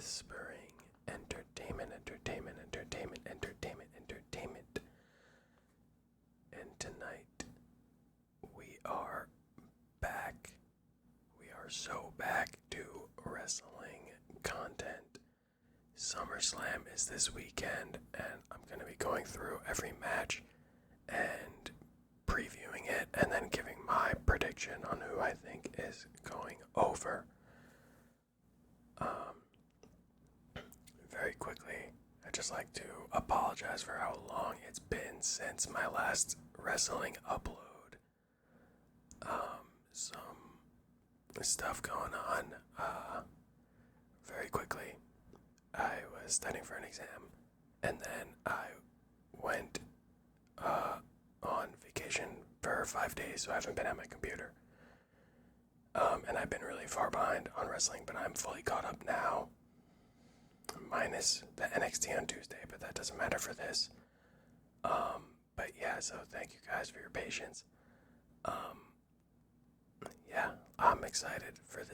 whispering entertainment. And tonight we are back. We are so back to wrestling content. SummerSlam is this weekend, and I'm going to be going through every match and previewing it, and then giving my prediction on who I think is going over. Very quickly, I'd just like to apologize for how long it's been since my last wrestling upload. Some stuff going on. Very quickly, I was studying for an exam, and then I went on vacation for 5 days, so I haven't been at my computer. And I've been really far behind on wrestling, but I'm fully caught up now. Minus the NXT on Tuesday, but that doesn't matter for this. But yeah, so thank you guys for your patience. Yeah, I'm excited for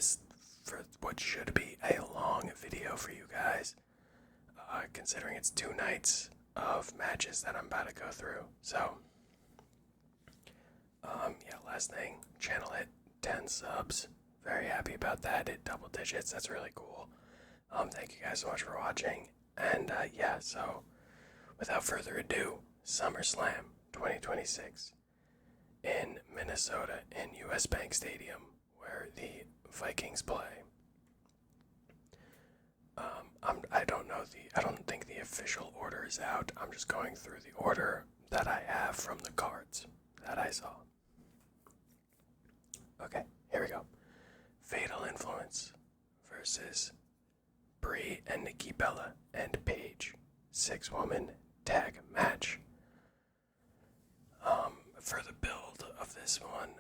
what should be a long video for you guys, considering it's 2 nights of matches that I'm about to go through. So, yeah, last thing, channel hit 10 subs. Very happy about that. Hit double digits. That's really cool. Thank you guys so much for watching. And yeah, so without further ado, SummerSlam 2026 in Minnesota in US Bank Stadium, where the Vikings play. I don't think the official order is out. I'm just going through the order that I have from the cards that I saw. Okay, here we go. Fatal Influence versus Brie and Nikki Bella and Paige. 6-woman tag match. For the build of this one,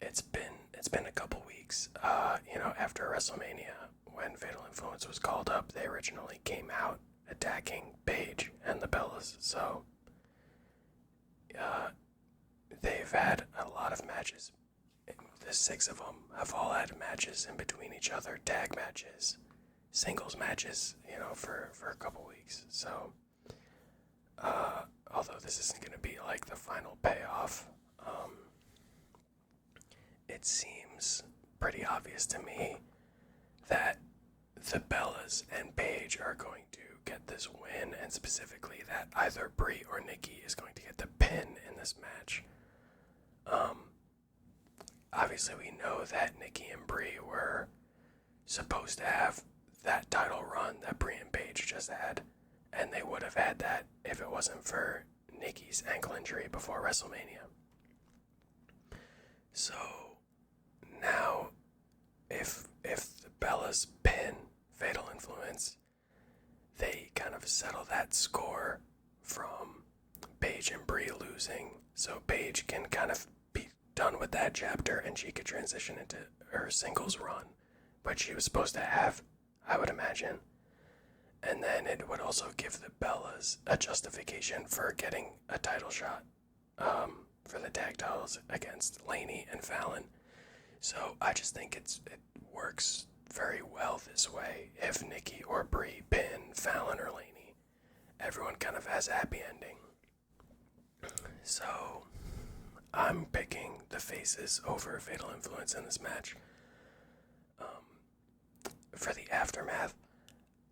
it's been a couple weeks. After WrestleMania, when Fatal Influence was called up, they originally came out attacking Paige and the Bellas. So they've had a lot of matches. The 6 of them have all had matches in between each other, tag matches, singles matches, for a couple weeks. So, although this isn't going to be like the final payoff, it seems pretty obvious to me that the Bellas and Paige are going to get this win, and specifically that either Brie or Nikki is going to get the pin in this match. Obviously we know that Nikki and Brie were supposed to have that title run that Brie and Paige just had, and they would have had that if it wasn't for Nikki's ankle injury before WrestleMania. So now, if the Bellas pin Fatal Influence, they kind of settle that score from Paige and Brie losing, so Paige can kind of be done with that chapter and she could transition into her singles run, which she was supposed to have, I would imagine. And then it would also give the Bellas a justification for getting a title shot for the tag titles against Laney and Fallon. So I just think it works very well this way. If Nikki or Brie pin Fallon or Laney, everyone kind of has a happy ending. So I'm picking the faces over Fatal Influence in this match. For the aftermath,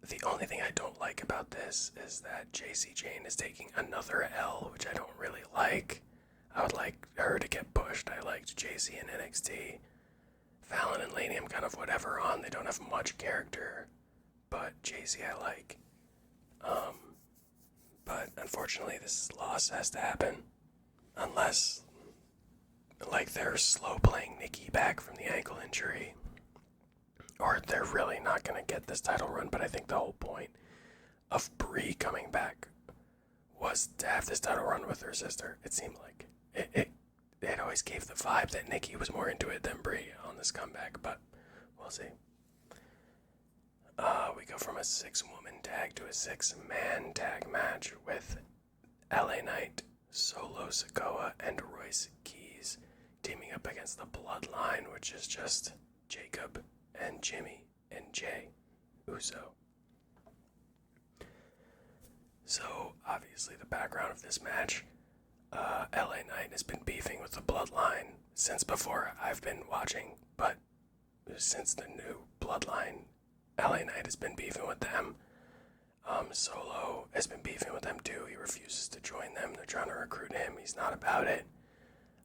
the only thing I don't like about this is that JC Jane is taking another L, which I don't really like. I would like her to get pushed. I liked JC in NXT. Fallon and Laney I'm kind of whatever on. They don't have much character, but JC I like. But unfortunately this loss has to happen. Unless, they're slow playing Nikki back from the ankle injury, or they're really not going to get this title run. But I think the whole point of Brie coming back was to have this title run with her sister. It seemed like it always gave the vibe that Nikki was more into it than Brie on this comeback, but we'll see. We go from a 6-woman tag to a 6-man tag match with LA Knight, Solo Sikoa, and Royce Keys teaming up against the Bloodline, which is just Jacob and Jimmy and Jay. Uso. So, obviously, the background of this match, LA Knight has been beefing with the Bloodline since before I've been watching, but since the new Bloodline, LA Knight has been beefing with them. Solo has been beefing with them too. He refuses to join them. They're trying to recruit him. He's not about it.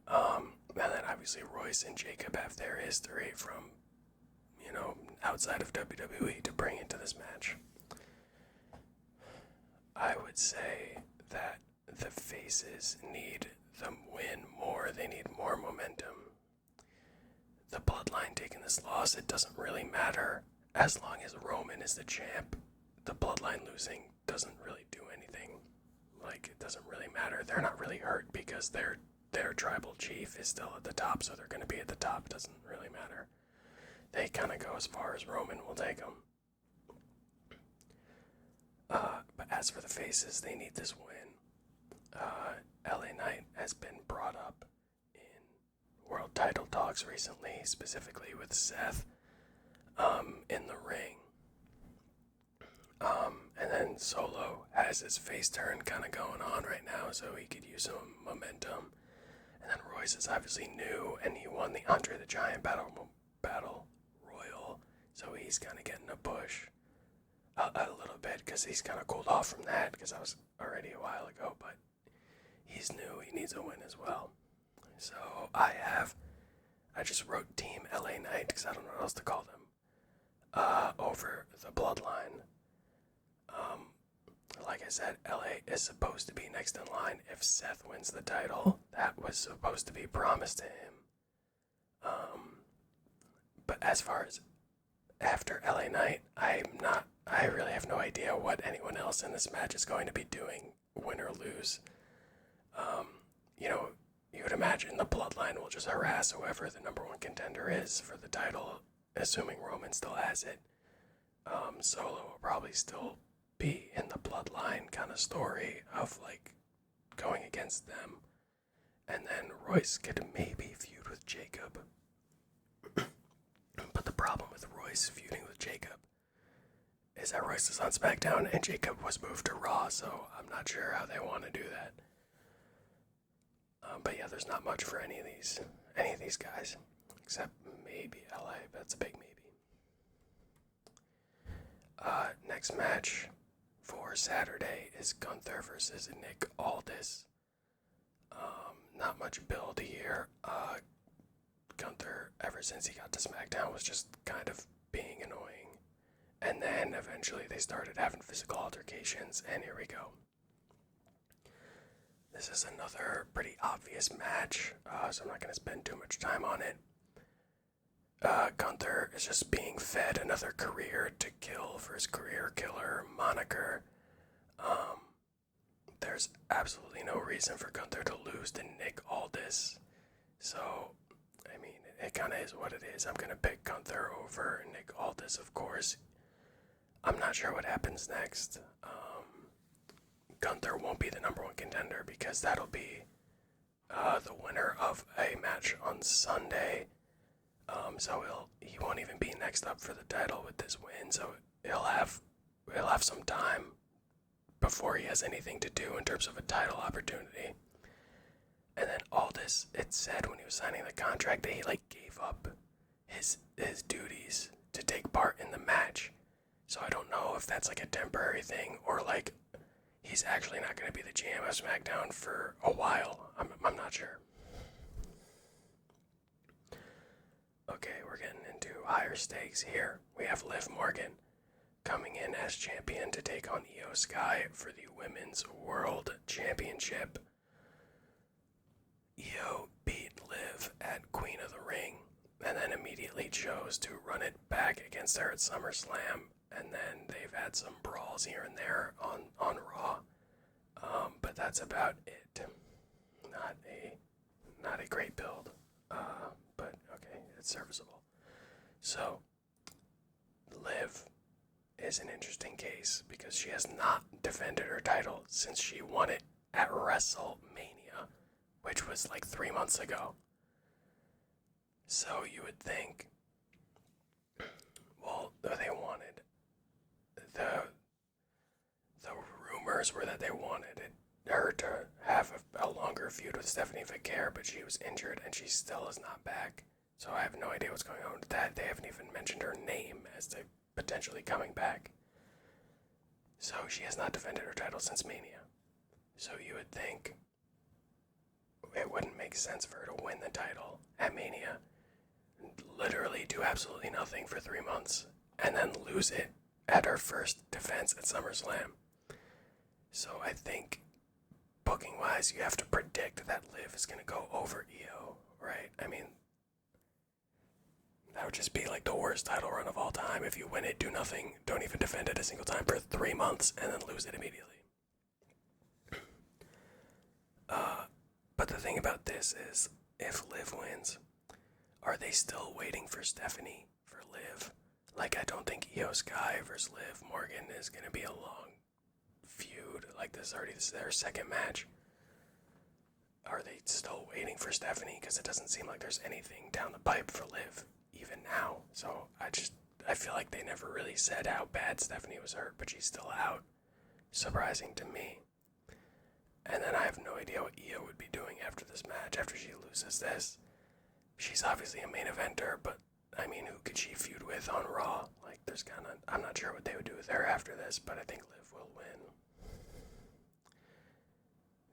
And then obviously Royce and Jacob have their history from, outside of WWE to bring into this match. I would say that the faces need the win more. They need more momentum. The Bloodline taking this loss, it doesn't really matter. As long as Roman is the champ, the Bloodline losing doesn't really do anything. Like, it doesn't really matter. They're not really hurt because their tribal chief is still at the top, so they're going to be at the top. It doesn't really matter. They kind of go as far as Roman will take them. But as for the faces, they need this win. LA Knight has been brought up in world title talks recently, specifically with Seth in the ring. And then Solo has his face turn kind of going on right now, so he could use some momentum. And then Royce is obviously new, and he won the Andre the Giant Battle Royal, so he's kind of getting a push a little bit, because he's kind of cooled off from that, because that was already a while ago, but he's new, he needs a win as well. So I just wrote Team LA Knight, because I don't know what else to call them, over the Bloodline. Like I said, LA is supposed to be next in line if Seth wins the title. That was supposed to be promised to him. But as far as after LA Knight, I really have no idea what anyone else in this match is going to be doing, win or lose. You would imagine the Bloodline will just harass whoever the number one contender is for the title, assuming Roman still has it. Solo will probably still be in the Bloodline kind of story of like going against them. And then Royce could maybe feud with Jacob. But the problem with Royce feuding with Jacob is that Royce is on SmackDown and Jacob was moved to Raw, so I'm not sure how they want to do that. But yeah, there's not much for any of these guys, except maybe LA, but that's a big maybe. Next match for Saturday is Gunther versus Nick Aldis. Not much build here. Gunther, ever since he got to SmackDown, was just kind of being annoying. And then eventually they started having physical altercations, and here we go. This is another pretty obvious match, so I'm not going to spend too much time on it. Gunther is just being fed another career to kill for his career killer moniker. There's absolutely no reason for Gunther to lose to Nick Aldis. So, I mean, it kind of is what it is. I'm going to pick Gunther over Nick Aldis, of course. I'm not sure what happens next. Gunther won't be the number one contender because that'll be the winner of a match on Sunday. So he won't even be next up for the title with this win. So he'll have some time before he has anything to do in terms of a title opportunity. And then Aldis, it said when he was signing the contract that he gave up his duties to take part in the match. So I don't know if that's a temporary thing or he's actually not going to be the GM of SmackDown for a while. I'm not sure. Okay, we're getting into higher stakes here. We have Liv Morgan coming in as champion to take on Io Sky for the Women's World Championship. Io beat Liv at Queen of the Ring and then immediately chose to run it back against her at SummerSlam, and then they've had some brawls here and there on Raw. But that's about it. Not a great build. But okay, it's serviceable. So, Liv is an interesting case because she has not defended her title since she won it at WrestleMania, which was 3 months ago. So you would think, well, they wanted the the rumors were that they wanted her to have a longer feud with Stephanie Vicaire, but she was injured and she still is not back. So I have no idea what's going on with that. They haven't even mentioned her name as to potentially coming back. So she has not defended her title since Mania. So you would think it wouldn't make sense for her to win the title at Mania, literally do absolutely nothing for 3 months, and then lose it at her first defense at SummerSlam. So I think, booking-wise, you have to predict that Liv is going to go over Io, right? I mean, that would just be like the worst title run of all time. If you win it, do nothing, don't even defend it a single time for 3 months, and then lose it immediately. But the thing about this is, if Liv wins, are they still waiting for Stephanie for Liv? Like, I don't think Io Sky versus Liv Morgan is going to be a long feud. Like, this is their second match. Are they still waiting for Stephanie? Because it doesn't seem like there's anything down the pipe for Liv, even now. So, I feel like they never really said how bad Stephanie was hurt, but she's still out. Surprising to me. And then I have no idea what Io would be doing after this match, after she loses this. She's obviously a main eventer, but, I mean, who could she feud with on Raw? Like, I'm not sure what they would do with her after this, but I think Liv will win.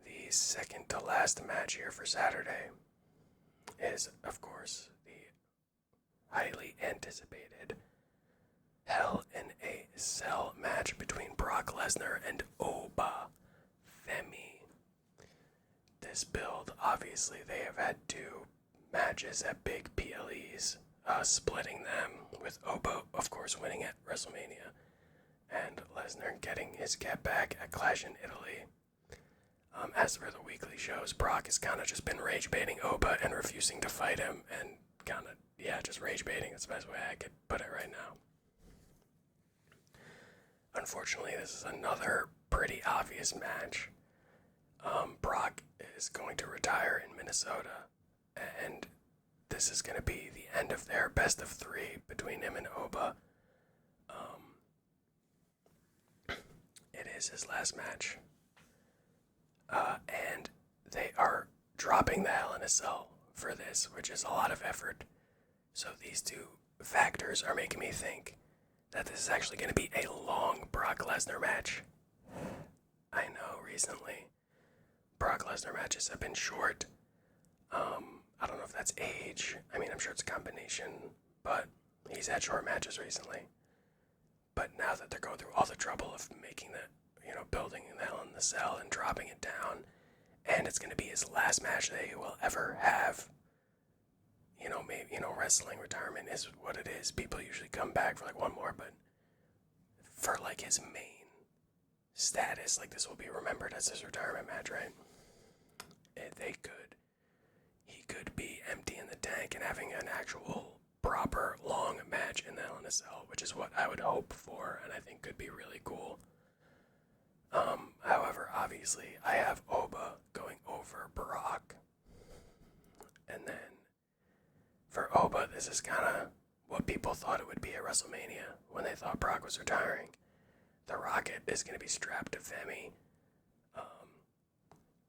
The second to last match here for Saturday is, of course, the highly anticipated Hell in a Cell match between Brock Lesnar and Oba Femi. This build, obviously, they have had 2 matches at big PLEs, splitting them, with Oba, of course, winning at WrestleMania, and Lesnar getting his get back at Clash in Italy. As for the weekly shows, Brock has kind of just been rage baiting Oba and refusing to fight him, and just rage baiting. That's the best way I could put it right now. Unfortunately, this is another pretty obvious match. Brock is going to retire in Minnesota, and this is going to be the end of their best of 3 between him and Oba. It is his last match. And they are dropping the Hell in a Cell for this, which is a lot of effort. So these 2 factors are making me think that this is actually going to be a long Brock Lesnar match. I know recently Brock Lesnar matches have been short. I don't know if that's age. I mean, I'm sure it's a combination, but he's had short matches recently. But now that they're going through all the trouble of making building the Hell in the Cell and dropping it down, and it's going to be his last match that he will ever have. Wrestling retirement is what it is. People usually come back for like one more, but for like his main status, like this will be remembered as his retirement match, right? He could be empty in the tank and having an actual proper long match in the Hell in a Cell, which is what I would hope for, and I think could be really cool. However, obviously, I have Oba going over Brock. And then, for Oba, this is kind of what people thought it would be at WrestleMania when they thought Brock was retiring. The Rocket is going to be strapped to Femi.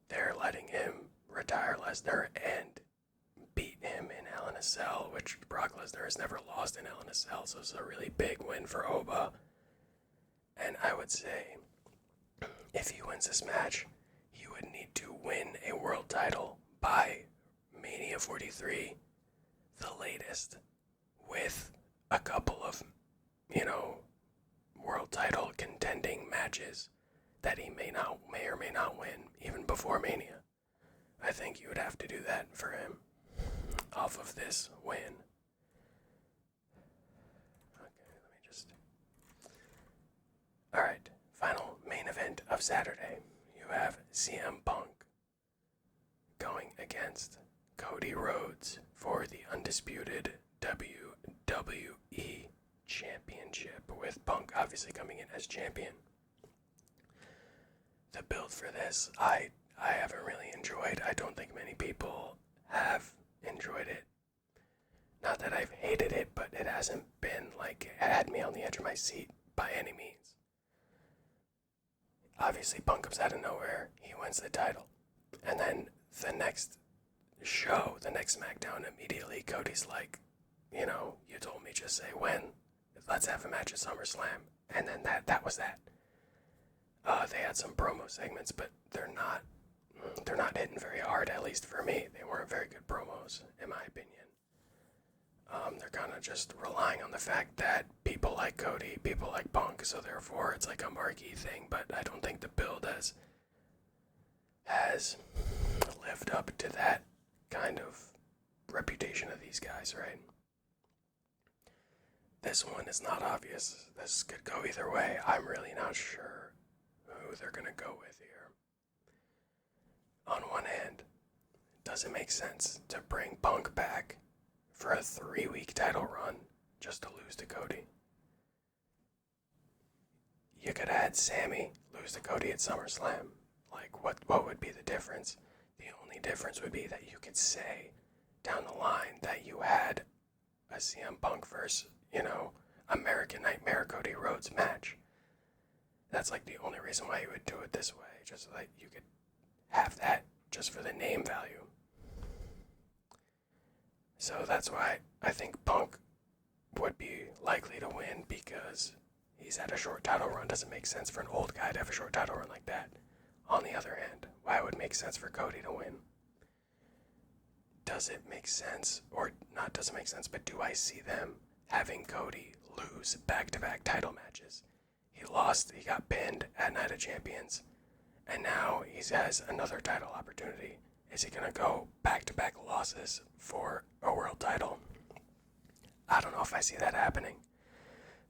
They're letting him retire Lesnar and beat him in Hell in a Cell, which Brock Lesnar has never lost in Hell in a Cell, so it's a really big win for Oba. And I would say, if he wins this match, he would need to win a world title by Mania 43, the latest, with a couple of, world title contending matches that he may or may not win, even before Mania. I think you would have to do that for him, off of this win. Okay, let me just... Alright, final main event of Saturday. You have CM Punk going against Cody Rhodes for the undisputed WWE Championship, with Punk obviously coming in as champion. The build for this, I haven't really enjoyed. I don't think many people have enjoyed it. Not that I've hated it, but it hasn't been like it had me on the edge of my seat by any means. obviously Punk comes out of nowhere, he wins the title. And then the next show, the next SmackDown, immediately Cody's like, you know, you told me just say when. Let's have a match at SummerSlam. And then that was that. They had some promo segments, but they're not hitting very hard, at least for me. They weren't very good promos, in my opinion. They're kind of just relying on the fact that people like Cody, people like Punk, so therefore it's like a marquee thing, but I don't think the build has lived up to that kind of reputation of these guys, right? This one is not obvious. This could go either way. I'm really not sure who they're going to go with here. On one hand, does it make sense to bring Punk back for a 3-week title run just to lose to Cody? You could add Sammy, lose to Cody at SummerSlam. Like, what would be the difference? The only difference would be that you could say down the line that you had a CM Punk versus, American Nightmare Cody Rhodes match. That's like the only reason why you would do it this way, just so that you could have that just for the name value. So that's why I think Punk would be likely to win, because he's had a short title run. Doesn't make sense for an old guy to have a short title run like that. On the other hand, why it would make sense for Cody to win? Does it make sense, or not doesn't make sense, but do I see them having Cody lose back-to-back title matches? He lost, he got pinned at Night of Champions, and now he has another title opportunity. Is he going to go back-to-back losses for a world title? I don't know if I see that happening.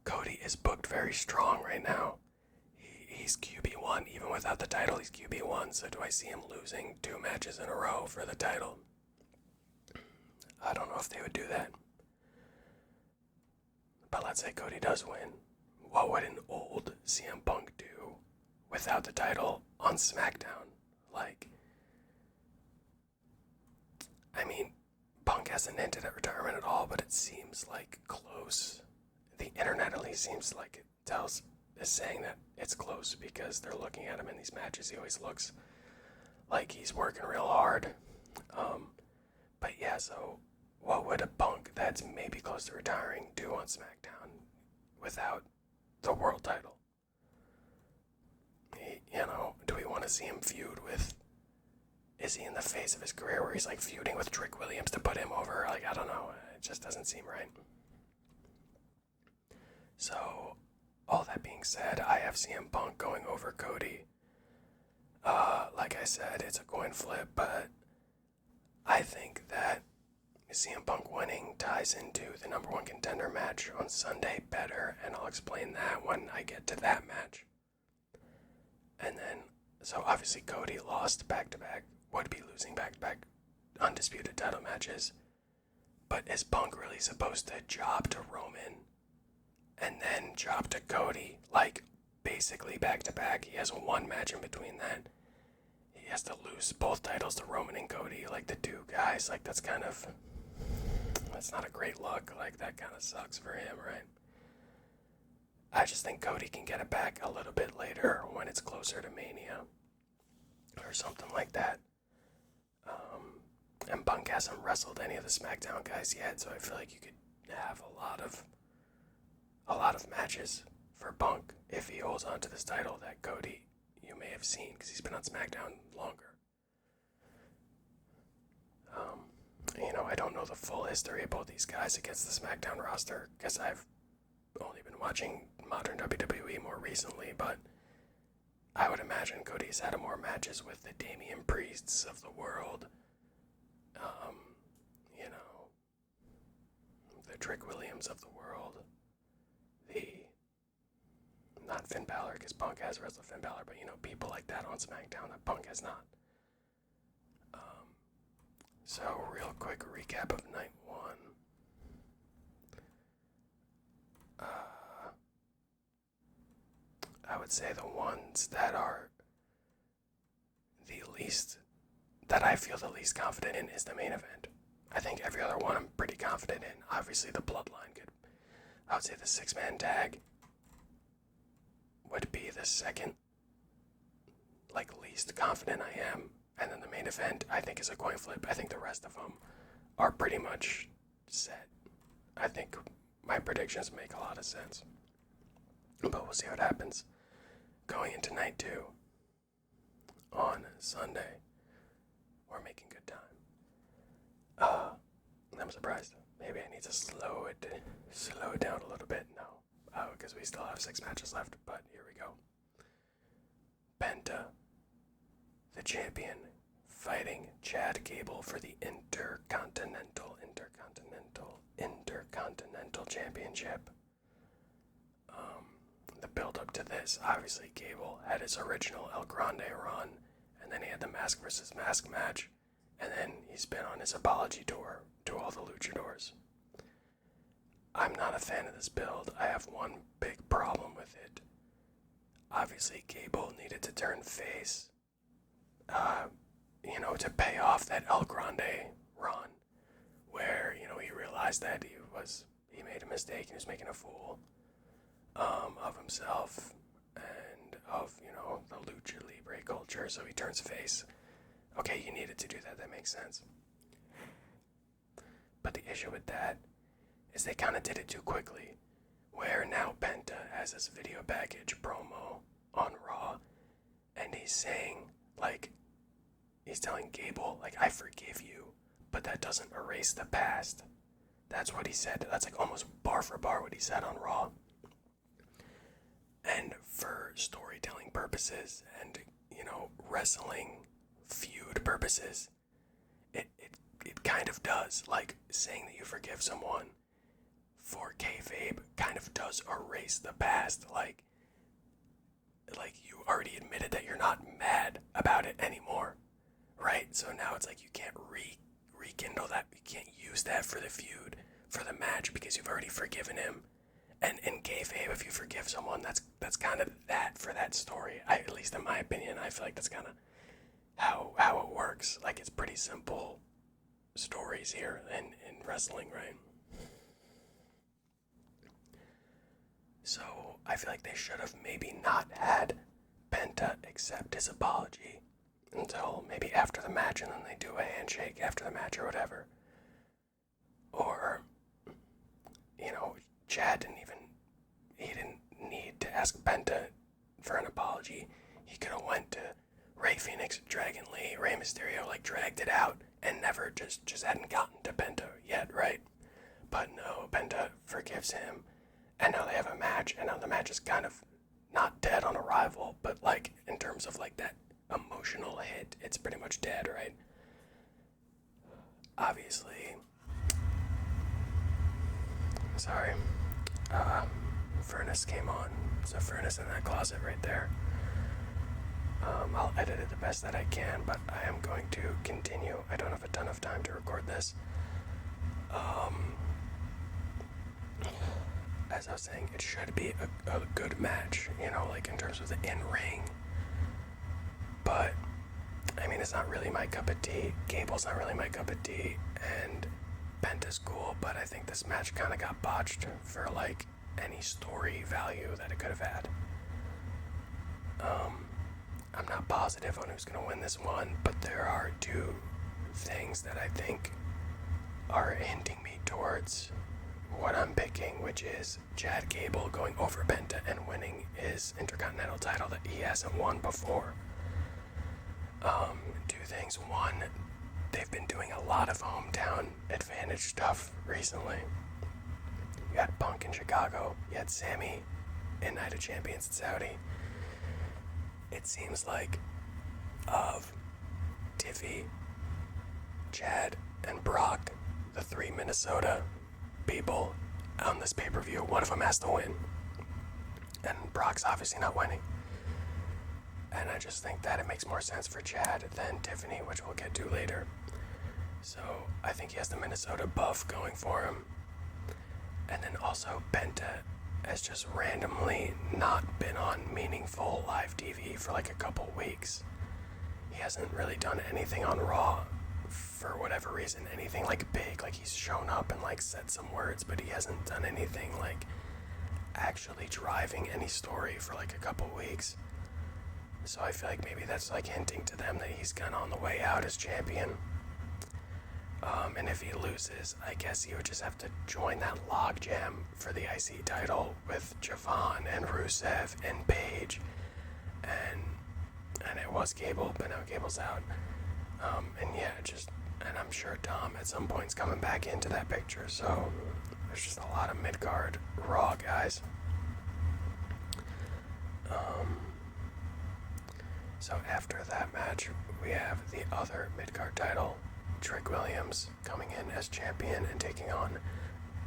Cody is booked very strong right now. He's QB1, even without the title, he's QB1, so do I see him losing 2 matches in a row for the title? I don't know if they would do that. But let's say Cody does win. What would an old CM Punk do without the title on SmackDown? Punk hasn't hinted at retirement at all, but it seems like close. The internet at least seems like is saying that it's close because they're looking at him in these matches. He always looks like he's working real hard. But yeah, so what would a Punk that's maybe close to retiring do on SmackDown without the world title? Do we want to see him feud with... Is he in the phase of his career where he's like feuding with Trick Williams to put him over? I don't know. It just doesn't seem right. So, all that being said, I have CM Punk going over Cody. Like I said, it's a coin flip, but I think that CM Punk winning ties into the number 1 contender match on Sunday better, and I'll explain that when I get to that match. And then, so obviously Cody lost back-to-back, would be losing back-to-back undisputed title matches, but is Punk really supposed to job to Roman and then job to Cody, basically back-to-back? He has 1 match in between that. He has to lose both titles to Roman and Cody, the 2 guys. That's not a great look. That kind of sucks for him, right? I just think Cody can get it back a little bit later when it's closer to Mania or something like that. And Punk hasn't wrestled any of the SmackDown guys yet, so I feel like you could have a lot of matches for Punk if he holds on to this title that Cody you may have seen, because he's been on SmackDown longer. I don't know the full history of both these guys against the SmackDown roster, because I've only been watching modern WWE more recently, but I would imagine Cody's had more matches with the Damian Priests of the world, the Trick Williams of the world, not Finn Balor, because Punk has wrestled Finn Balor, but people like that on SmackDown that Punk has not. So real quick recap of night 1. I would say the ones that are the least, that I feel the least confident in, is the main event. I think every other one I'm pretty confident in. Obviously the Bloodline I would say the 6-man tag would be the second like least confident I am. And then the main event, I think, is a coin flip. I think the rest of them are pretty much set. I think my predictions make a lot of sense. But we'll see what happens. Going into night 2 on Sunday, we're making good time. I'm surprised. Maybe I need to slow it down a little bit. No, because we still have 6 matches left. But here we go. Penta, the champion, fighting Chad Gable for the Intercontinental Championship. The build up to this, obviously Gable had his original El Grande run, and then he had the Mask vs. Mask match, and then he's been on his apology tour to all the luchadors. I'm not a fan of this build. I have one big problem with it. Obviously Gable needed to turn face, to pay off that El Grande run, where, he realized that he made a mistake and he was making a fool of himself and of, the lucha libre culture, so he turns face. Okay, you needed to do that, that makes sense. But the issue with that is they kind of did it too quickly, where now Penta has this video package promo on Raw, and he's saying, he's telling Gable, I forgive you, but that doesn't erase the past. That's what he said. That's almost bar for bar what he said on Raw. And for storytelling purposes and, wrestling feud purposes, it kind of does. Saying that you forgive someone for kayfabe kind of does erase the past. Like you already admitted that you're not mad about it anymore, right? So now it's you can't rekindle that. You can't use that for the feud, for the match, because you've already forgiven him. And in kayfabe, if you forgive someone, that's kind of that for that story. At least in my opinion, I feel like that's kind of how it works. It's pretty simple stories here in wrestling, right? So I feel like they should have maybe not had Penta accept his apology until maybe after the match, and then they do a handshake after the match or whatever. Or, Chad didn't need to ask Penta for an apology. He could have went to Rey Fenix, Dragon Lee, Rey Mysterio, dragged it out and never just hadn't gotten to Penta yet, right? But no, Penta forgives him, and now they have a match, and now the match is kind of not dead on arrival, but in terms of that emotional hit, it's pretty much dead, right? Obviously, sorry, furnace came on. There's a furnace in that closet right there. I'll edit it the best that I can, but I am going to continue. I don't have a ton of time to record this. As I was saying, it should be a good match, in terms of the in-ring. But, it's not really my cup of tea. Gable's not really my cup of tea, and Penta's cool, but I think this match kind of got botched for, any story value that it could have had. I'm not positive on who's going to win this one, but there are 2 things that I think are hinting me towards what I'm picking, which is Chad Gable going over Penta and winning his Intercontinental title that he hasn't won before. 2 things. One, they've been doing a lot of hometown advantage stuff recently. You had Punk in Chicago, you had Sammy in Night of Champions in Saudi. It seems like of Tiffy, Chad, and Brock, the 3 Minnesota people on this pay-per-view, one of them has to win. And Brock's obviously not winning. And I just think that it makes more sense for Chad than Tiffany, which we'll get to later. So I think he has the Minnesota buff going for him. And then also Penta has just randomly not been on meaningful live TV for a couple weeks. He hasn't really done anything on Raw for whatever reason, anything big. He's shown up and said some words, but he hasn't done anything actually driving any story for a couple weeks. So I feel like maybe that's like hinting to them that he's kind of on the way out as champion. And if he loses, I guess he would just have to join that logjam for the IC title with Javon and Rusev and Paige. And it was Gable, but now Gable's out. And I'm sure Dom at some point's coming back into that picture. So there's just a lot of mid-card Raw guys. So after that match, we have the other mid-card title, Trick Williams coming in as champion and taking on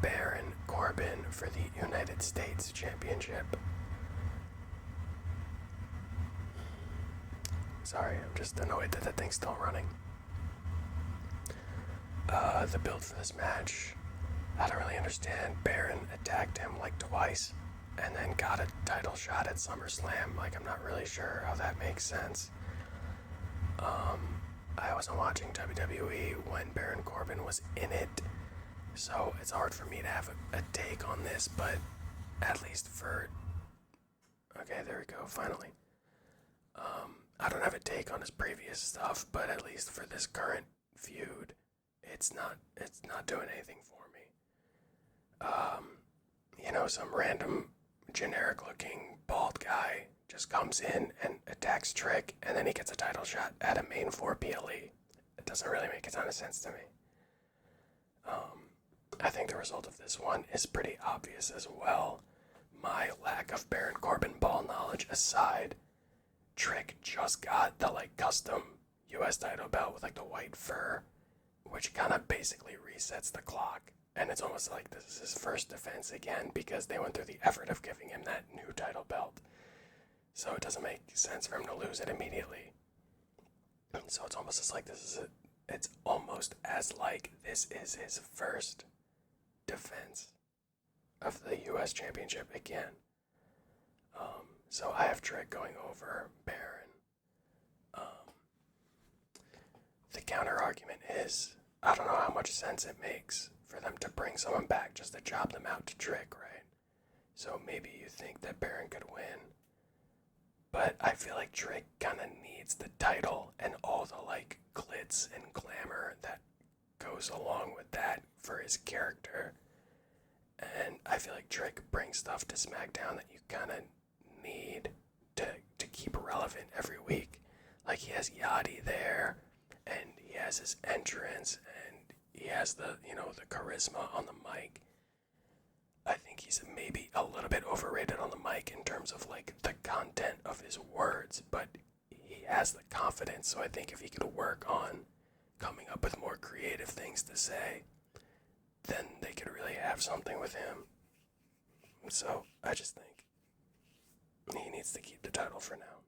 Baron Corbin for the United States Championship. Sorry, I'm just annoyed that that thing's still running. The build for this match, I don't really understand. Baron attacked him like twice and then got a title shot at SummerSlam. Like, I'm not really sure how that makes sense. I wasn't watching WWE when Baron Corbin was in it, so it's hard for me to have a take on this, but at least for... Okay, there we go, finally. I don't have a take on his previous stuff, but at least for this current feud, it's not doing anything for me. Some random generic-looking bald guy just comes in and attacks Trick, and then he gets a title shot at a main 4 PLE. It doesn't really make a ton of sense to me. I think the result of this one is pretty obvious as well. My lack of Baron Corbin ball knowledge aside, Trick just got the custom US title belt with the white fur, which kind of basically resets the clock. And it's almost like this is his first defense again because they went through the effort of giving him that new title belt. So it doesn't make sense for him to lose it immediately. So it's almost as like it's almost as like this is his first defense of the US Championship again. So I have Trick going over Baron. The counter argument is, I don't know how much sense it makes for them to bring someone back just to job them out to Trick, right? So maybe you think that Baron could win. But I feel like Trick kind of needs the title and all the glitz and glamour that goes along with that for his character. And I feel like Trick brings stuff to SmackDown that you kind of need to keep relevant every week. Like, he has Yachty there, and he has his entrance, and he has the charisma on the mic. I think he's maybe a little bit overrated on the mic in terms of the content of his words, but he has the confidence. So I think if he could work on coming up with more creative things to say, then they could really have something with him. So I just think he needs to keep the title for now.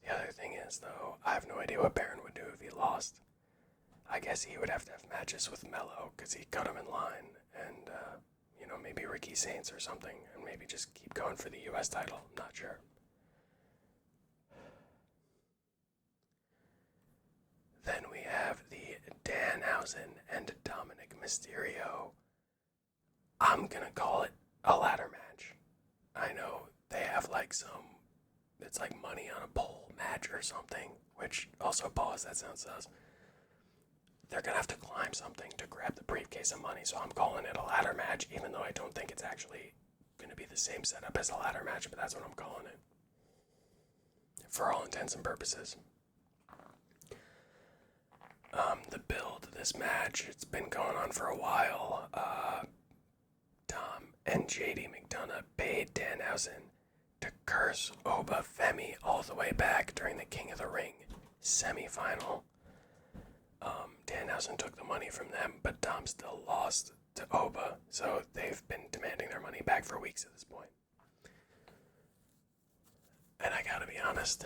The other thing is, though, I have no idea what Baron would do if he lost. I guess he would have to have matches with Mello, because he cut him in line, and, maybe Ricky Saints or something, and maybe just keep going for the US title. I'm not sure. Then we have the Danhausen and Dominic Mysterio. I'm gonna call it a ladder match. I know they have it's money on a pole match or something, which also, pause, that sounds sus. They're gonna have to climb something to grab the briefcase of money, so I'm calling it a ladder match, even though I don't think it's actually gonna be the same setup as a ladder match, but that's what I'm calling it. For all intents and purposes. The build of this match, it's been going on for a while. Tom and JD McDonough paid Danhausen to curse Oba Femi all the way back during the King of the Ring semi-final. Danhausen took the money from them, but Tom still lost to Oba, so they've been demanding their money back for weeks at this point. And I gotta be honest,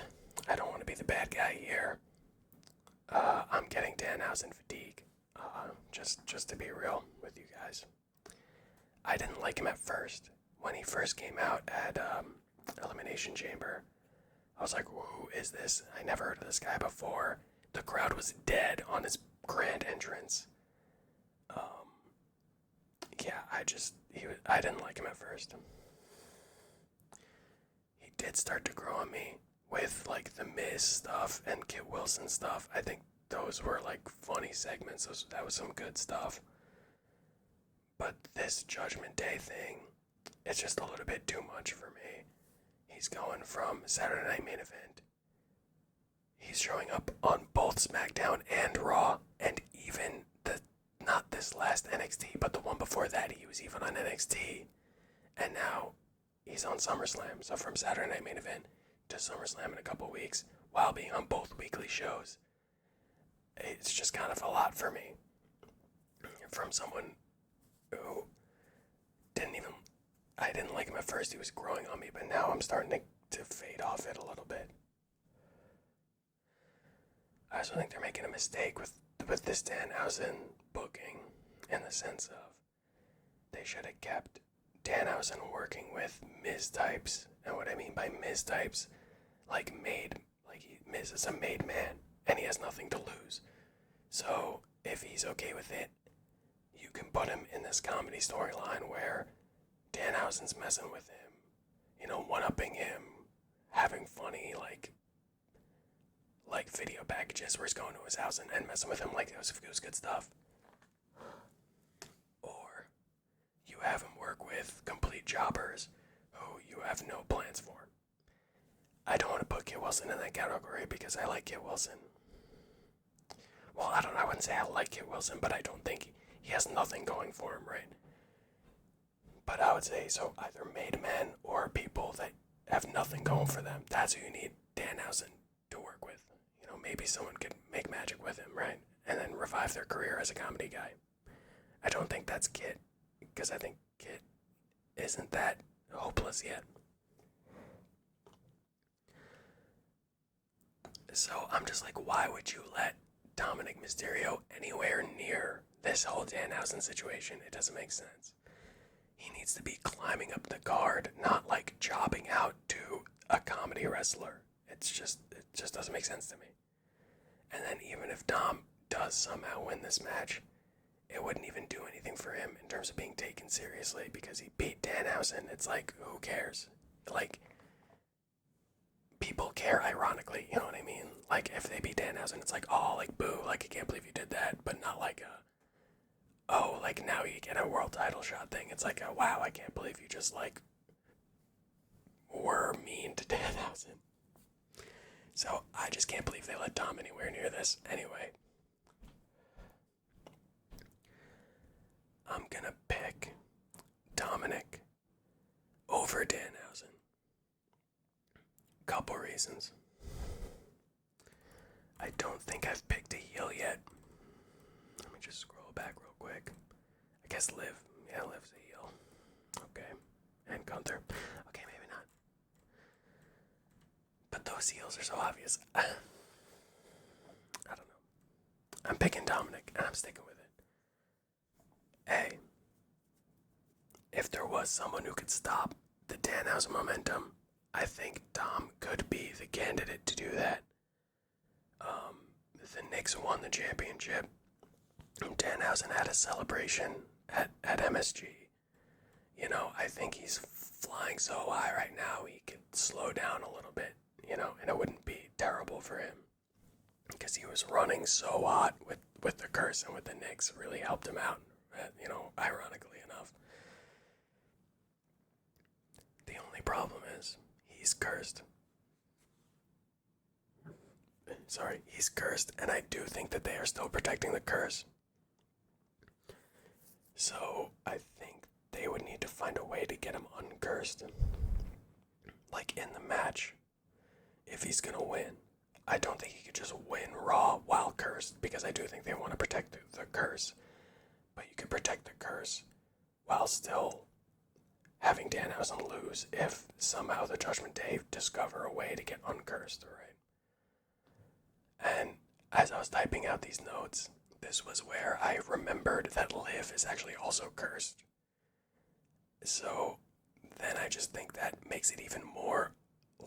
I don't want to be the bad guy here. I'm getting Danhausen fatigue, just to be real with you guys. I didn't like him at first. When he first came out at Elimination Chamber, I was like, who is this? I never heard of this guy before. The crowd was dead on his grand entrance. I didn't like him at first. did start to grow on me with like the Miz stuff and Kit Wilson stuff. I think those were like funny segments. That was some good stuff. But this Judgment Day thing, it's just a little bit too much for me. He's going from Saturday Night Main Event. He's showing up on both SmackDown and Raw, and even not this last NXT, but the one before that, he was even on NXT. And now he's on SummerSlam. So from Saturday Night Main Event to SummerSlam in a couple weeks, while being on both weekly shows, it's just kind of a lot for me. From someone who I didn't like him at first, he was growing on me, but now I'm starting to fade off it a little bit. I also think they're making a mistake with this Danhausen booking, in the sense of they should have kept Danhausen working with Miz types. And what I mean by Miz types, Miz is a made man, and he has nothing to lose. So if he's okay with it, you can put him in this comedy storyline where Danhausen's messing with him, one-upping him, having funny, like video packages where he's going to his house and messing with him like it was good stuff. Or you have him work with complete jobbers who you have no plans for. I don't want to put Kit Wilson in that category because I like Kit Wilson. Well, I wouldn't say I like Kit Wilson, but I don't think he has nothing going for him, right? But I would say, so either made men or people that have nothing going for them. That's who you need Danhausen to work with. Maybe someone could make magic with him, right? And then revive their career as a comedy guy. I don't think that's Kit, because I think Kit isn't that hopeless yet. So I'm just like, why would you let Dominic Mysterio anywhere near this whole Danhausen situation? It doesn't make sense. He needs to be climbing up the card, not like jobbing out to a comedy wrestler. It just doesn't make sense to me. And then even if Dom does somehow win this match, it wouldn't even do anything for him in terms of being taken seriously because he beat Danhausen. It's like, who cares? Like, people care ironically, you know what I mean? Like, if they beat Danhausen, it's like, oh, like, boo, like, I can't believe you did that, but not like oh, like, now you get a world title shot thing. It's like, wow, I can't believe you just, like, were mean to Danhausen. So, I just can't believe they let Dom anywhere near this. Anyway, I'm gonna pick Dominic over Danhausen. Couple reasons. I don't think I've picked a heel yet. Let me just scroll back real quick. I guess Liv. Yeah, Liv's a heel. Okay. And Gunther. Okay, maybe not. But those heels are so obvious. I don't know. I'm picking Dominic, and I'm sticking with it. If there was someone who could stop the Danhausen momentum, I think Dom could be the candidate to do that. The Knicks won the championship. Danhausen had a celebration at MSG. I think he's flying so high right now, he could slow down a little bit, and it wouldn't be terrible for him. Because he was running so hot with the curse, and with the Knicks really helped him out, ironically enough. The only problem is, he's cursed. Sorry, he's cursed, and I do think that they are still protecting the curse. So, I think they would need to find a way to get him uncursed. Like in the match, if he's gonna win. I don't think he could just win Raw while cursed, because I do think they want to protect the curse. But you could protect the curse while still having Danhausen lose if somehow the Judgment Day discover a way to get uncursed, right? And as I was typing out these notes, this was where I remembered that Liv is actually also cursed. So then I just think that makes it even more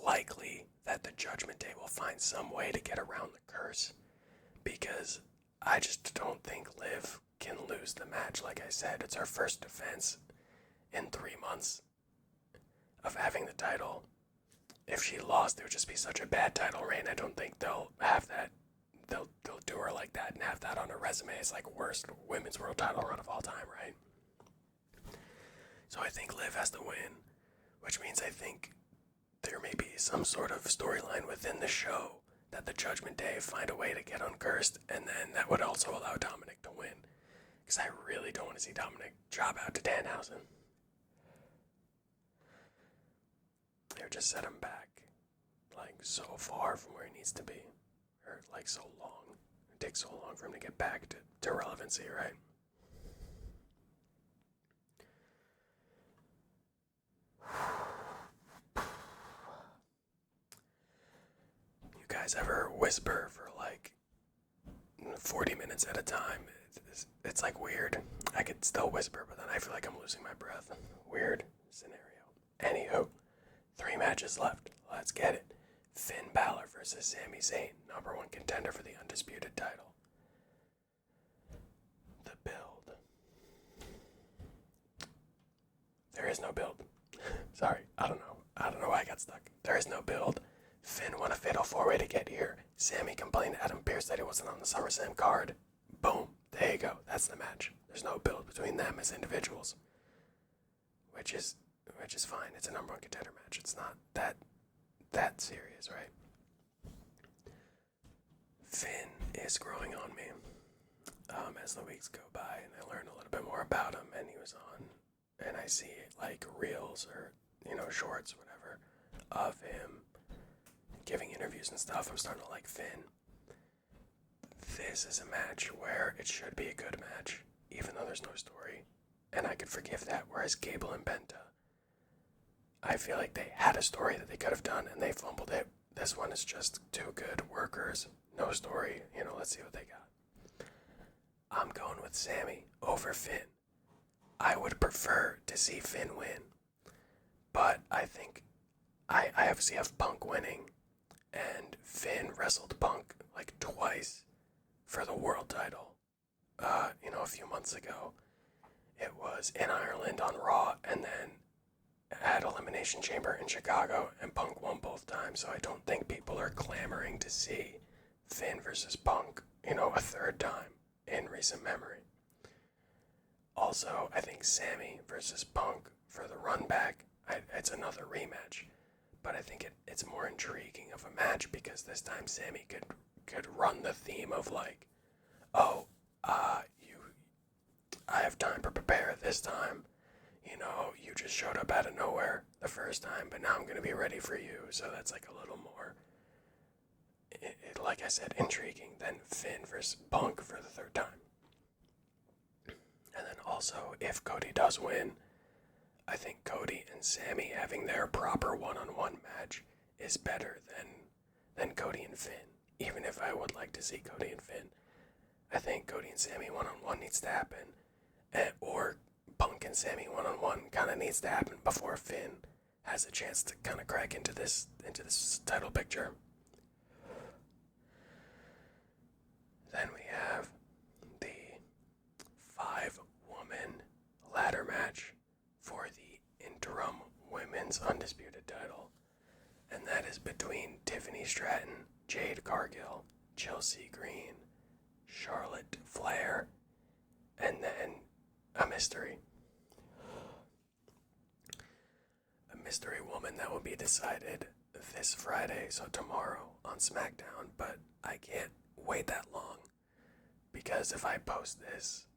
likely that the Judgment Day will find some way to get around the curse. Because I just don't think Liv can lose the match. Like I said, it's her first defense in 3 months of having the title. if she lost, it would just be such a bad title reign. I don't think they'll have that. They'll do her like that and have that on her resume as like worst women's world title run of all time, right? So I think Liv has to win, which means I think there may be some sort of storyline within the show that the Judgment Day find a way to get uncursed, and then that would also allow Dominic to win. Because I really don't want to see Dominic job out to Danhausen. They would just set him back, like, so far from where he needs to be. Or, like, so long. It takes so long for him to get back to relevancy, right? You guys ever whisper for, like, 40 minutes at a time? It's like weird. I could still whisper, but then I feel like I'm losing my breath. Weird scenario. Anywho, 3 matches left. Let's get it. Finn Balor versus Sami Zayn, #1 contender for the undisputed title. The build. There is no build. Sorry, I don't know why I got stuck. There is no build. Finn won a fatal 4-way to get here. Sami complained to Adam Pearce that he wasn't on the SummerSlam card. Boom. There you go. That's the match. There's no build between them as individuals. Which is fine. It's a #1 contender match. It's not that serious, right? Finn is growing on me as the weeks go by, and I learn a little bit more about him, and he was on, and I see like reels or shorts, whatever, of him giving interviews and stuff. I'm starting to like Finn. This is a match where it should be a good match, even though there's no story, and I could forgive that. Whereas Gable and Penta, I feel like they had a story that they could have done, and they fumbled it. This one is just 2 good workers, no story. Let's see what they got. I'm going with Sami over Finn. I would prefer to see Finn win, but I think I obviously have Punk winning, and Finn wrestled Punk like twice for the world title. A few months ago. It was in Ireland on Raw, and then at Elimination Chamber in Chicago, and Punk won both times, so I don't think people are clamoring to see Finn versus Punk, a 3rd time in recent memory. Also, I think Sami versus Punk for the run back, it's another rematch, but I think it's more intriguing of a match because this time Sami could run the theme of like, I have time to prepare this time. You just showed up out of nowhere the first time, but now I'm going to be ready for you. So that's like a little more, like I said, intriguing than Finn versus Punk for the 3rd time. And then also, if Cody does win, I think Cody and Sami having their proper one-on-one match is better than Cody and Finn. Even if I would like to see Cody and Finn, I think Cody and Sami one-on-one needs to happen. Or Punk and Sami one-on-one kind of needs to happen before Finn has a chance to kind of crack into this title picture. Then we have the 5-woman ladder match for the interim women's undisputed title. And that is between Tiffany Stratton, Jade Cargill, Chelsea Green, Charlotte Flair, and then a mystery. A mystery woman that will be decided this Friday, so tomorrow on SmackDown, but I can't wait that long because if I post this,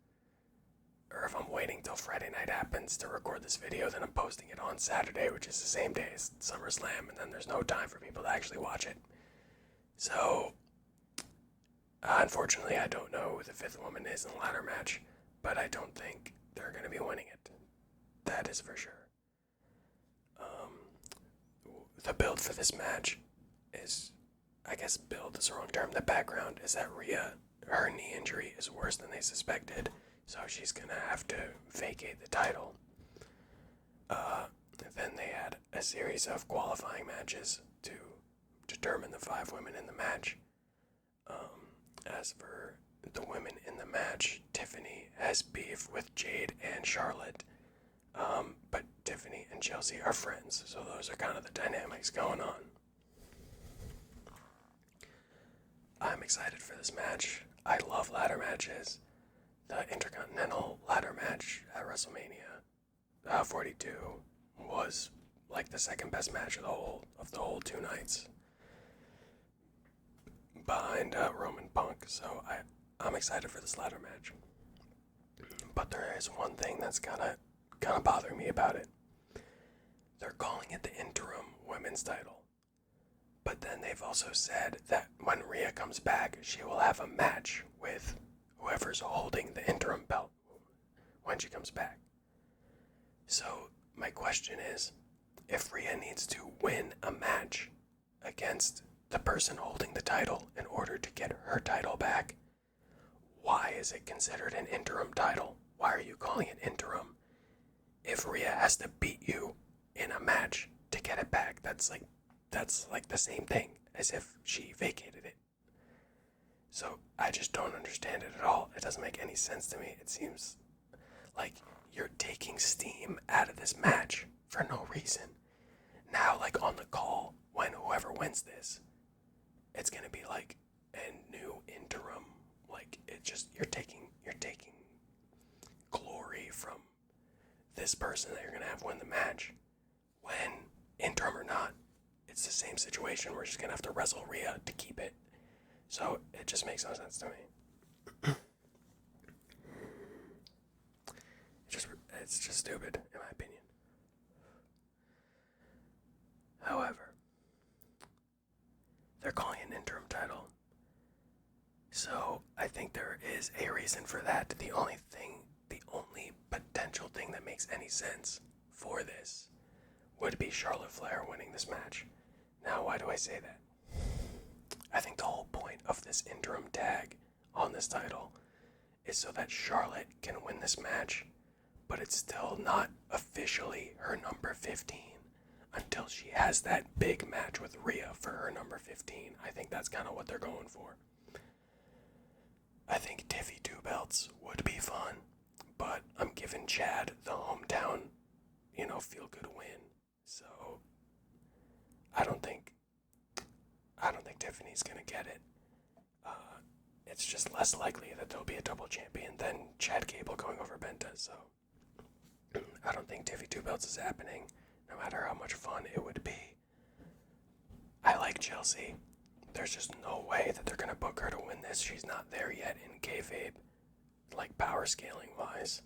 or if I'm waiting till Friday night happens to record this video, then I'm posting it on Saturday, which is the same day as SummerSlam, and then there's no time for people to actually watch it. So, unfortunately, I don't know who the 5th woman is in the ladder match, but I don't think they're going to be winning it. That is for sure. The build for this match is, I guess build is the wrong term. The background is that Rhea, her knee injury is worse than they suspected, so she's going to have to vacate the title. Then they had a series of qualifying matches to determine the 5 women in the match. As for the women in the match, Tiffany has beef with Jade and Charlotte, but Tiffany and Chelsea are friends, so those are kind of the dynamics going on. I'm excited for this match. I love ladder matches. The Intercontinental ladder match at WrestleMania 42 was like the second best match of the whole 2 nights, behind Roman Punk. So I'm excited for this ladder match. But there is one thing that's kind of bothering me about it. They're calling it the interim women's title. But then they've also said that when Rhea comes back, she will have a match with whoever's holding the interim belt when she comes back. So my question is, if Rhea needs to win a match against the person holding the title in order to get her title back, why is it considered an interim title? Why are you calling it interim? If Rhea has to beat you in a match to get it back, that's like the same thing as if she vacated it. So I just don't understand it at all. It doesn't make any sense to me. It seems like you're taking steam out of this match for no reason. Now, like on the call, when whoever wins this, it's gonna be like a new interim. Like it just you're taking glory from this person that you're gonna have win the match. When interim or not, it's the same situation. We're just gonna have to wrestle Rhea to keep it. So it just makes no sense to me. It's just stupid, in my opinion. However, they're calling it an interim title. So I think there is a reason for that. The only potential thing that makes any sense for this would be Charlotte Flair winning this match. Now, why do I say that? I think the whole point of this interim tag on this title is so that Charlotte can win this match, but it's still not officially her number 15 until she has that big match with Rhea for her number 15. I think that's kind of what they're going for. I think Tiffy 2 belts would be fun, but I'm giving Chad the hometown, feel-good win. So I don't think Tiffany's gonna get it. It's just less likely that there'll be a double champion than Chad Gable going over Benta. So I don't think Tiffy 2 belts is happening, no matter how much fun it would be. I like Chelsea. There's just no way that they're gonna book her to win this. She's not there yet in kayfabe, like power scaling wise.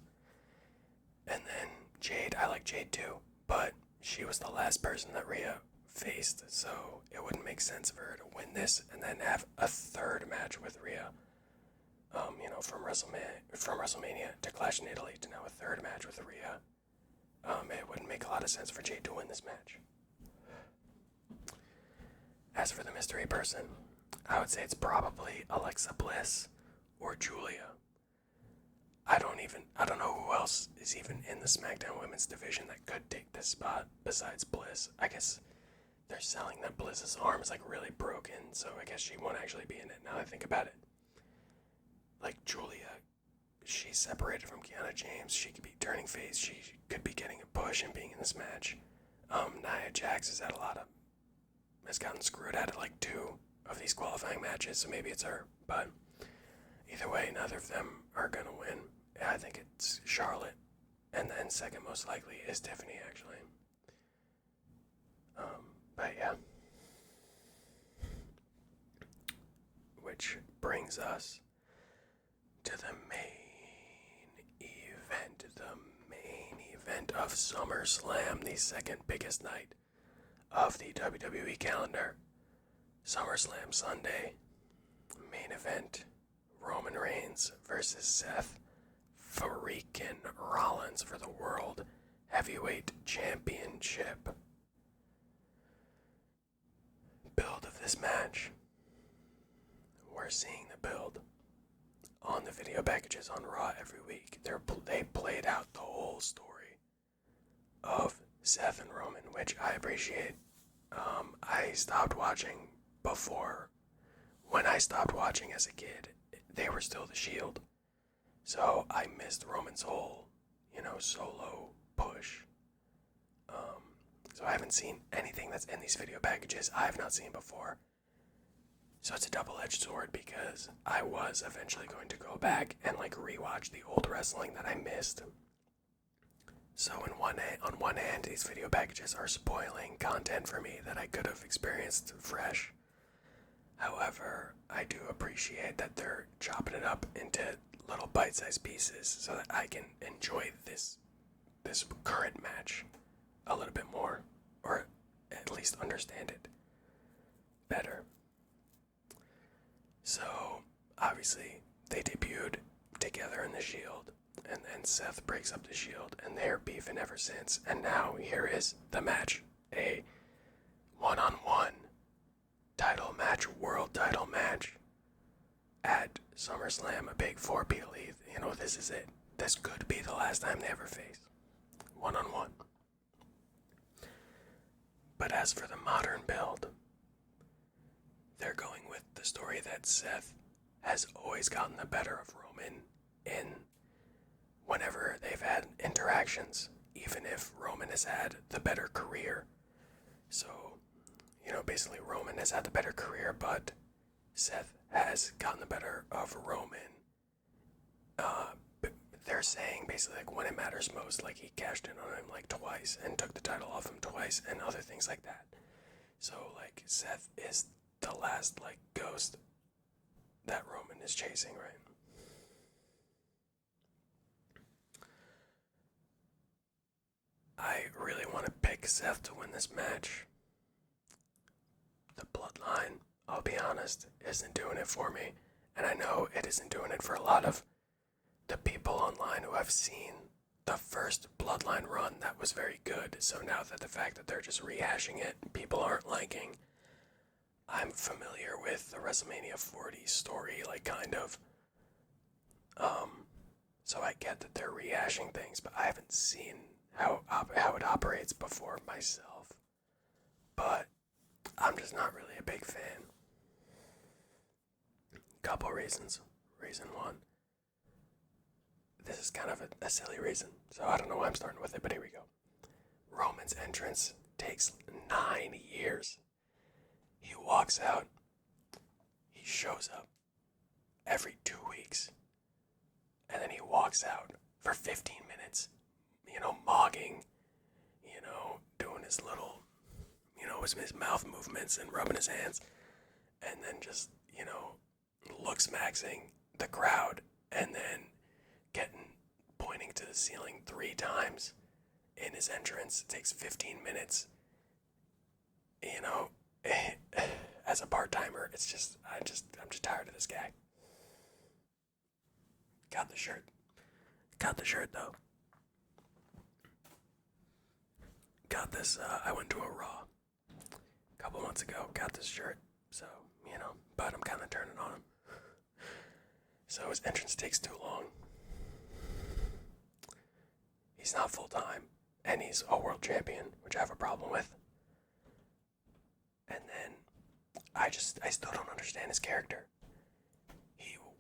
And then Jade, I like Jade too, but she was the last person that Rhea faced, so it wouldn't make sense for her to win this and then have a third match with Rhea. From WrestleMania to Clash in Italy to now a third match with Rhea. It wouldn't make a lot of sense for Jade to win this match. As for the mystery person, I would say it's probably Alexa Bliss or Julia. I don't know who else is even in the SmackDown Women's division that could take this spot besides Bliss. I guess they're selling that Bliss's arm is like really broken, so I guess she won't actually be in it now that I think about it. Like Julia, she's separated from Kiana James. She could be turning face. She could be getting a push and being in this match. Nia Jax has gotten screwed out of like 2 of these qualifying matches, so maybe it's her. But either way, neither of them are gonna win. I think it's Charlotte, and then second most likely is Tiffany, actually. But yeah. Which brings us to the main event of SummerSlam, the second biggest night of the WWE calendar. SummerSlam Sunday, main event, Roman Reigns versus Seth freaking Rollins for the World Heavyweight Championship. Build of this match. We're seeing the build on the video packages on Raw every week. They played out the whole story of Seth and Roman, which I appreciate. I stopped watching before. When I stopped watching as a kid, they were still the Shield. So I missed Roman's whole, solo push. So I haven't seen anything that's in these video packages I have not seen before. So it's a double-edged sword because I was eventually going to go back and like rewatch the old wrestling that I missed. So on one hand, these video packages are spoiling content for me that I could have experienced fresh. However, I do appreciate that they're chopping it up into little bite-sized pieces so that I can enjoy this current match a little bit more, or at least understand it better. So, obviously, they debuted together in the Shield, and then Seth breaks up the Shield, and they're beefing ever since. And now here is the match, a one-on-one title match, world title match at SummerSlam, a big four-peat lead. You know, this is it. This could be the last time they ever face. One-on-one. But as for the modern build, they're going with the story that Seth has always gotten the better of Roman in whenever they've had interactions, even if Roman has had the better career. So, you know, basically Roman has had the better career, but Seth has gotten the better of Roman. They're saying basically like when it matters most, like he cashed in on him like twice and took the title off him twice and other things like that. So like Seth is the last like ghost that Roman is chasing, right? I really want to pick Seth to win this match. The bloodline, I'll be honest, isn't doing it for me. And I know it isn't doing it for a lot of the people online who have seen the first bloodline run that was very good. So now that the fact that they're just rehashing it, people aren't liking. I'm familiar with the WrestleMania 40 story, like kind of. So I get that they're rehashing things, but I haven't seen how it operates before myself. But I'm just not really a big fan. Couple reasons. Reason one. This is kind of a silly reason, so I don't know why I'm starting with it, but here we go. Roman's entrance takes 9 years. He walks out. He shows up every 2 weeks. And then he walks out for 15 minutes, you know, mogging, you know, doing his little, you know, his mouth movements and rubbing his hands. And then just, you know, looks maxing the crowd and then pointing to the ceiling 3 times in his entrance. It takes 15 minutes. You know, as a part-timer, it's just, I'm just tired of this guy. Got the shirt though. Got this, I went to a Raw a couple months ago, got this shirt, so, you know, but I'm kind of turning on him. So his entrance takes too long. He's not full-time, and he's a world champion, which I have a problem with. And then, I still don't understand his character.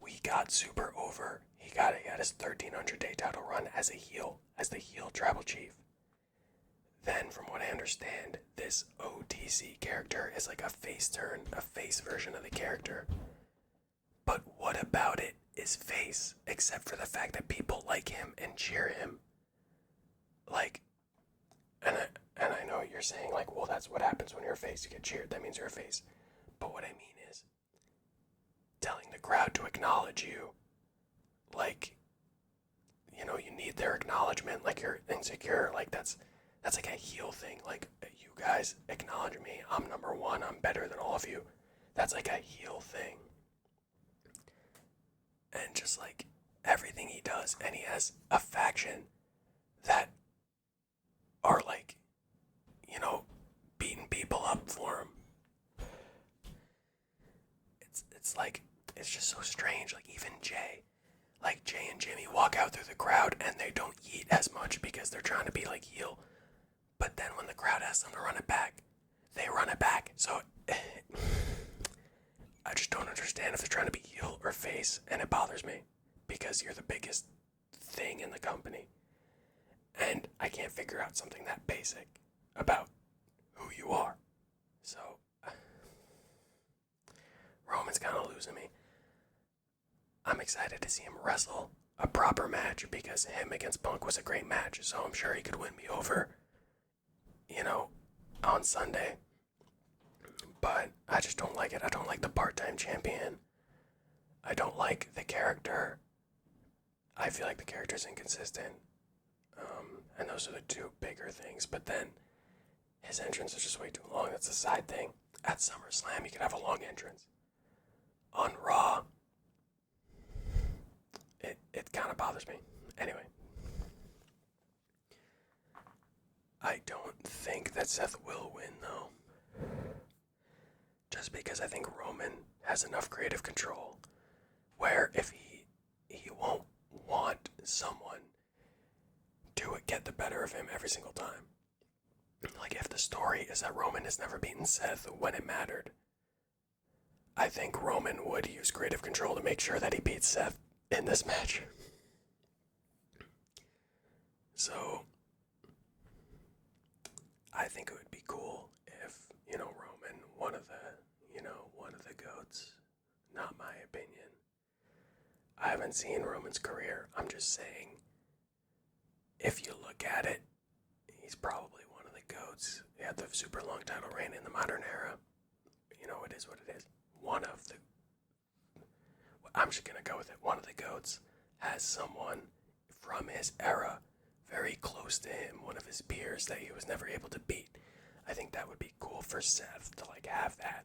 We got super over. He got his 1,300-day title run as a heel, as the heel tribal chief. Then, from what I understand, this OTC character is like a face turn, a face version of the character. But what about it is face, except for the fact that people like him and cheer him? Like, and I know you're saying, like, well, that's what happens when you're a face. You get cheered. That means you're a face. But what I mean is telling the crowd to acknowledge you. Like, you know, you need their acknowledgement. Like, you're insecure. Like, that's like a heel thing. Like, you guys acknowledge me. I'm number one. I'm better than all of you. That's like a heel thing. And just, like, everything he does. And he has a faction that are, like, you know, beating people up for him. It's like, it's just so strange. Like, even Jay and Jimmy walk out through the crowd and they don't eat as much because they're trying to be like heel. But then when the crowd asks them to run it back, they run it back. So I just don't understand if they're trying to be heel or face, and it bothers me because you're the biggest thing in the company. And I can't figure out something that basic about who you are. So, Roman's kind of losing me. I'm excited to see him wrestle a proper match because him against Punk was a great match, so I'm sure he could win me over, on Sunday. But I just don't like it. I don't like the part-time champion. I don't like the character. I feel like the character's inconsistent. And those are the two bigger things. But then his entrance is just way too long. That's a side thing. At SummerSlam, you could have a long entrance. On Raw, it kind of bothers me. Anyway, I don't think that Seth will win, though. Just because I think Roman has enough creative control where if he won't want someone to get the better of him every single time. Like, if the story is that Roman has never beaten Seth when it mattered, I think Roman would use creative control to make sure that he beats Seth in this match. So, I think it would be cool if, Roman, one of the GOATs, not my opinion. I haven't seen Roman's career. I'm just saying, if you look at it, he's probably one of the GOATs. He had the super long title reign in the modern era. It is what it is. I'm just going to go with it. One of the GOATs has someone from his era very close to him, one of his peers that he was never able to beat. I think that would be cool for Seth to have that.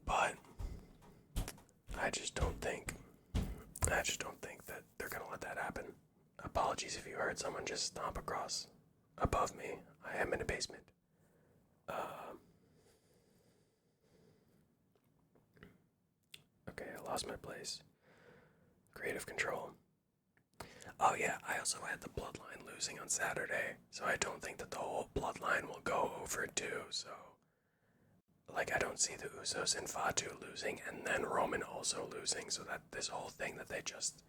But I just don't think that they're going to let that happen. Apologies if you heard someone just stomp across above me. I am in a basement. Okay, I lost my place. Creative control. Oh yeah, I also had the Bloodline losing on Saturday, so I don't think that the whole Bloodline will go over too, so... I don't see the Usos and Fatu losing, and then Roman also losing, so that this whole thing that they just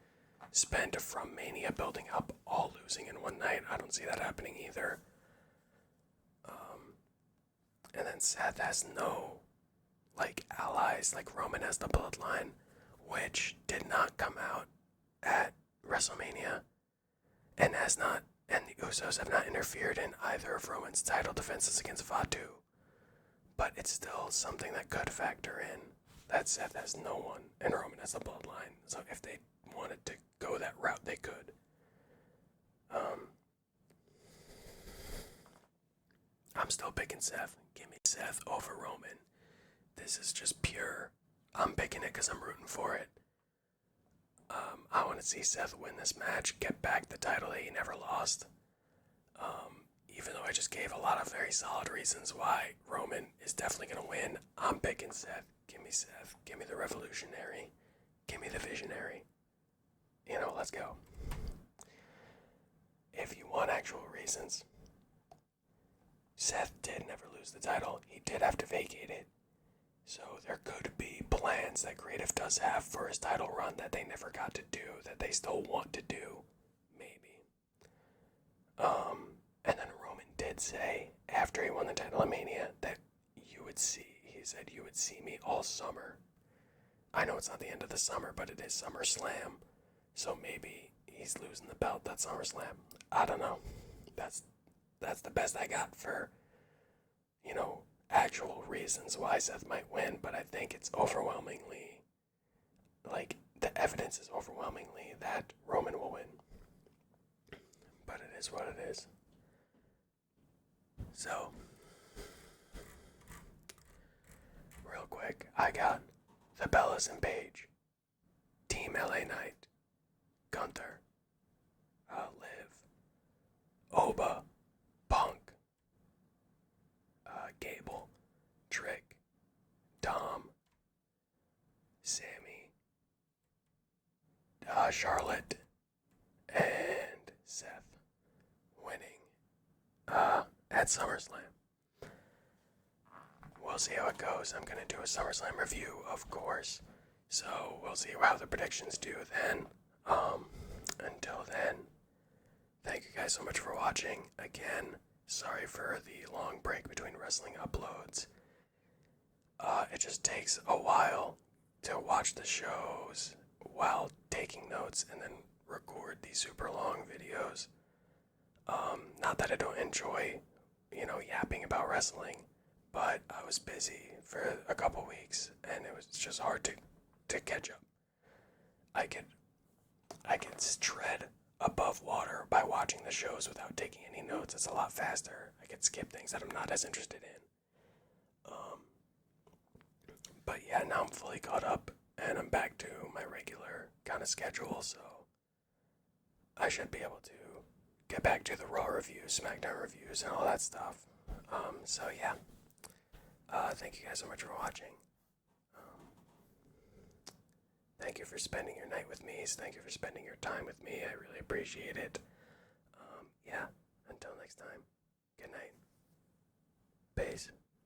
spent from Mania building up, all losing in one night, I don't see that happening either. And then Seth has no, allies, Roman has the Bloodline, which did not come out at WrestleMania, and the Usos have not interfered in either of Roman's title defenses against Fatu. But it's still something that could factor in that Seth has no one and Roman has the Bloodline. So if they wanted to go that route, they could. I'm still picking Seth. Give me Seth over Roman. This is just pure. I'm picking it because I'm rooting for it. I want to see Seth win this match, get back the title that he never lost. Even though I just gave a lot of very solid reasons why Roman is definitely going to win, I'm picking Seth. Give me Seth. Give me the revolutionary. Give me the visionary. Let's go. If you want actual reasons, Seth did never lose the title. He did have to vacate it. So there could be plans that Creative does have for his title run that they never got to do, that they still want to do. Maybe. And then Roman did say, after he won the title at Mania, that he said you would see me all summer. I know it's not the end of the summer, but it is SummerSlam. So maybe he's losing the belt at SummerSlam. I don't know. That's the best I got for, actual reasons why Seth might win, but I think it's overwhelmingly, the evidence is overwhelmingly that Roman will win. But it is what it is. So, real quick, I got the Bellas and Paige, Team LA Knight, Gunther, Liv, Oba, Punk, Gable, Trick, Dom, Sammy, Charlotte, and Seth winning at SummerSlam. We'll see how it goes. I'm going to do a SummerSlam review, of course. So we'll see how the predictions do then. Until then, thank you guys so much for watching. Again, Sorry for the long break between wrestling uploads. It just takes a while to watch the shows while taking notes and then record these super long videos. Not that I don't enjoy, yapping about wrestling, but I was busy for a couple weeks and it was just hard to catch up. I could tread above water by watching the shows without taking any notes. It's a lot faster. I could skip things that I'm not as interested in. But yeah, now I'm fully caught up and I'm back to my regular kind of schedule, so I should be able to get back to the Raw reviews, SmackDown reviews, and all that stuff. So yeah, thank you guys so much for watching. Thank you for spending your night with me. Thank you for spending your time with me. I really appreciate it. Yeah, until next time, good night. Peace.